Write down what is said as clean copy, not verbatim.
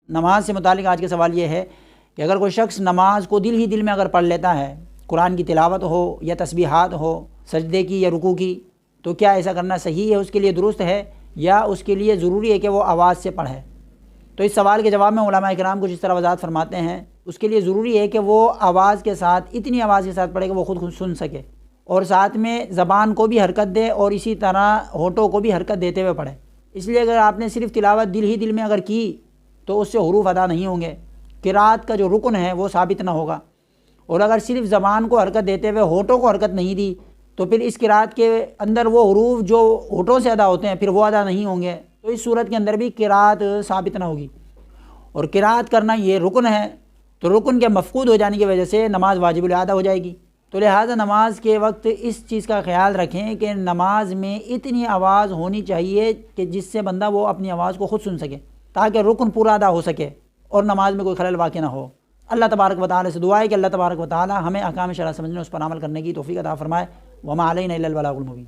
نماز سے متعلق آج کا سوال یہ ہے کہ اگر کوئی شخص نماز کو دل ہی دل میں اگر پڑھ لیتا ہے، قرآن کی تلاوت ہو یا تسبیحات ہو، سجدے کی یا رکوع کی، تو کیا ایسا کرنا صحیح ہے، اس کے لیے درست ہے، یا اس کے لیے ضروری ہے کہ وہ آواز سے پڑھے؟ تو اس سوال کے جواب میں علماء کرام کچھ اس طرح وضاحت فرماتے ہیں، اس کے لیے ضروری ہے کہ وہ آواز کے ساتھ، اتنی آواز کے ساتھ پڑھے کہ وہ خود سن سکے، اور ساتھ میں زبان کو بھی حرکت دے اور اسی طرح ہونٹوں کو بھی حرکت دیتے ہوئے پڑھے۔ اس لیے اگر آپ نے صرف تلاوت دل ہی دل میں اگر کی تو اس سے حروف ادا نہیں ہوں گے، قرات کا جو رکن ہے وہ ثابت نہ ہوگا، اور اگر صرف زبان کو حرکت دیتے ہوئے ہونٹوں کو حرکت نہیں دی تو پھر اس قرات کے اندر وہ حروف جو ہونٹوں سے ادا ہوتے ہیں پھر وہ ادا نہیں ہوں گے، تو اس صورت کے اندر بھی قرات ثابت نہ ہوگی، اور قرات کرنا یہ رکن ہے، تو رکن کے مفقود ہو جانے کی وجہ سے نماز واجب الادا ہو جائے گی۔ تو لہٰذا نماز کے وقت اس چیز کا خیال رکھیں کہ نماز میں اتنی آواز ہونی چاہیے کہ جس سے بندہ وہ اپنی آواز کو خود سن سکے، تاکہ رکن پورا ادا ہو سکے اور نماز میں کوئی خلل واقع نہ ہو۔ اللہ تبارک و تعالی سے دعا ہے کہ اللہ تبارک و تعالی ہمیں احکام شرع سمجھنے، اس پر عمل کرنے کی توفیق عطا فرمائے۔ وما علینا الا البلاغ المبین۔